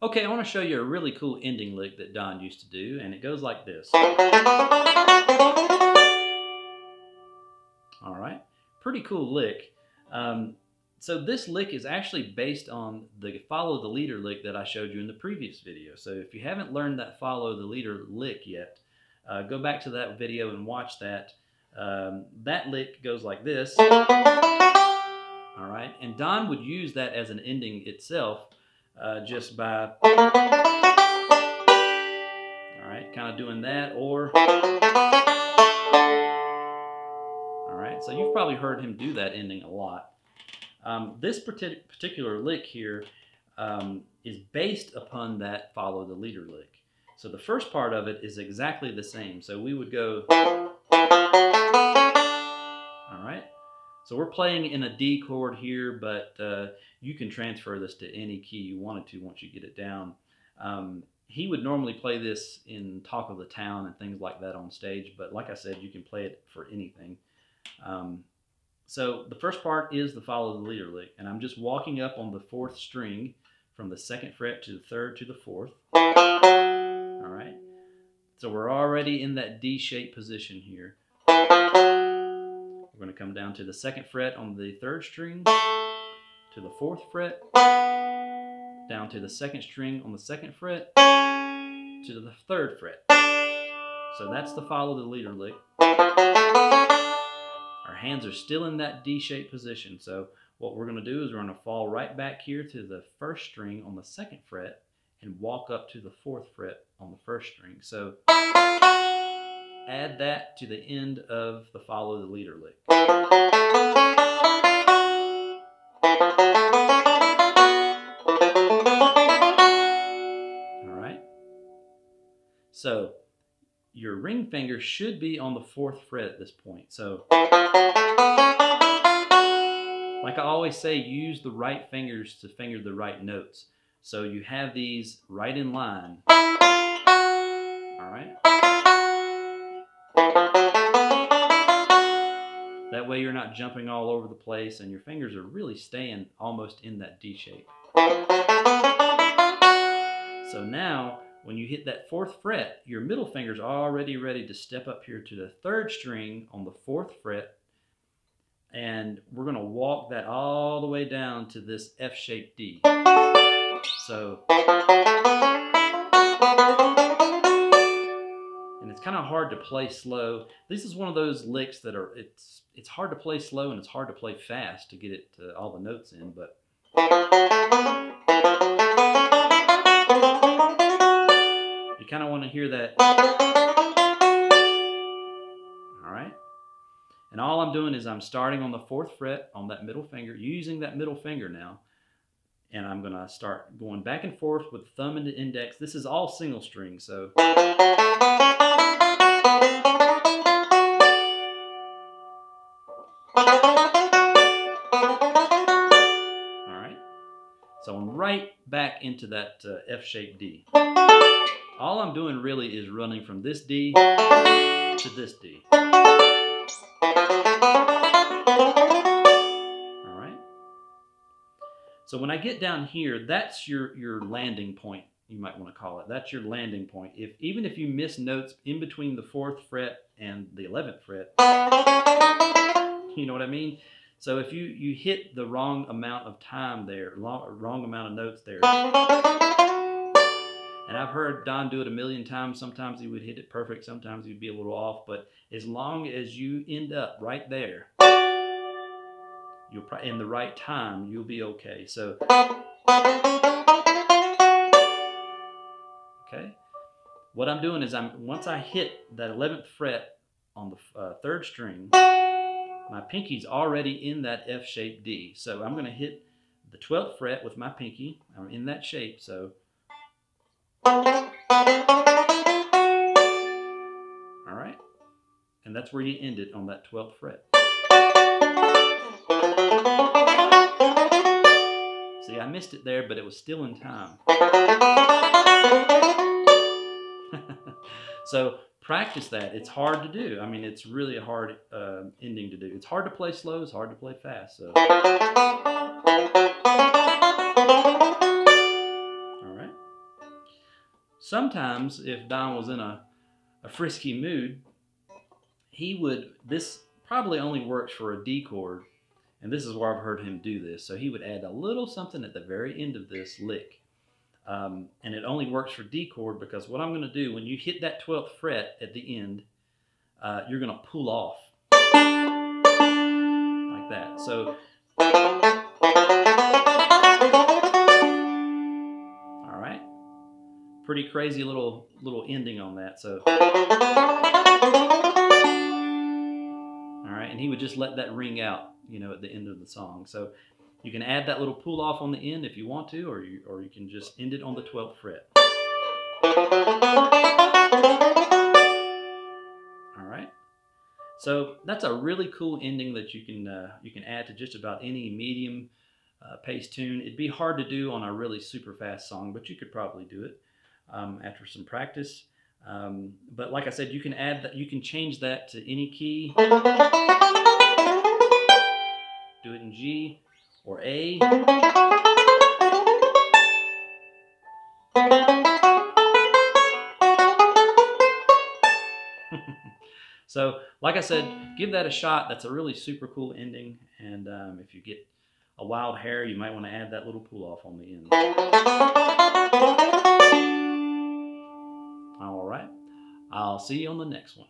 Okay, I want to show you a really cool ending lick that Don used to do, and it goes like this. All right, pretty cool lick. So this lick is actually based on the follow the leader lick that I showed you in the previous video. So if you haven't learned that follow the leader lick yet, go back to that video and watch that. That lick goes like this. All right, and Don would use that as an ending itself, just by, all right, kind of doing that, or, all right, so you've probably heard him do that ending a lot. This particular lick here is based upon that follow the leader lick. So the first part of it is exactly the same. So we would go, all right. So we're playing in a D chord here, but you can transfer this to any key you wanted to once you get it down. He would normally play this in Talk of the Town and things like that on stage, but like I said, you can play it for anything. So the first part is the follow the leader lick, and I'm just walking up on the 4th string from the 2nd fret to the 3rd to the 4th. All right. So we're already in that D-shaped position here. We're going to come down to the 2nd fret on the 3rd string, to the 4th fret, down to the 2nd string on the 2nd fret, to the 3rd fret. So that's the follow the leader lick. Our hands are still in that D-shaped position. So what we're going to do is we're going to fall right back here to the 1st string on the 2nd fret and walk up to the 4th fret on the 1st string. So add that to the end of the follow the leader lick. All right. So your ring finger should be on the 4th fret at this point. So like I always say, use the right fingers to finger the right notes. So you have these right in line. All right. That way you're not jumping all over the place and your fingers are really staying almost in that D shape. So now when you hit that 4th fret, your middle finger's already ready to step up here to the 3rd string on the 4th fret. And we're going to walk that all the way down to this F-shaped D. So, and it's kind of hard to play slow. This is one of those licks that are, it's hard to play slow and it's hard to play fast to get it all the notes in, but you kind of want to hear that. All right. And all I'm doing is I'm starting on the 4th fret on that middle finger, using that middle finger now. And I'm going to start going back and forth with thumb and the index. This is all single string, so. All right. So I'm right back into that F-shaped D. All I'm doing really is running from this D to this D. So when I get down here, that's your landing point, you might want to call it. That's your landing point. Even if you miss notes in between the 4th fret and the 11th fret, you know what I mean? So if you hit the wrong amount of time there, wrong amount of notes there, and I've heard Don do it a million times. Sometimes he would hit it perfect, sometimes he'd be a little off, but as long as you end up right there, you'll probably, in the right time, you'll be okay. So, okay. What I'm doing is once I hit that 11th fret on the 3rd string, my pinky's already in that F-shaped D. So I'm going to hit the 12th fret with my pinky. I'm in that shape. So, all right. And that's where you end it, on that 12th fret. See, I missed it there, but it was still in time. So practice that. It's hard to do. I mean, it's really a hard ending to do. It's hard to play slow. It's hard to play fast. So. All right. sometimes if Don was in a frisky mood, this probably only works for a D chord, and this is where I've heard him do this. So he would add a little something at the very end of this lick. And it only works for D chord because what I'm going to do, when you hit that 12th fret at the end, you're going to pull off like that. So, all right, pretty crazy little ending on that. So, all right, and he would just let that ring out, you know, at the end of the song. So you can add that little pull off on the end if you want to, or you can just end it on the 12th fret. All right. So that's a really cool ending that you can add to just about any medium pace tune. It'd be hard to do on a really super fast song, but you could probably do it after some practice. But like I said, you can add that. You can change that to any key. Do it in G or A. So, like I said, give that a shot. That's a really super cool ending. And if you get a wild hair, you might want to add that little pull off on the end. All right. I'll see you on the next one.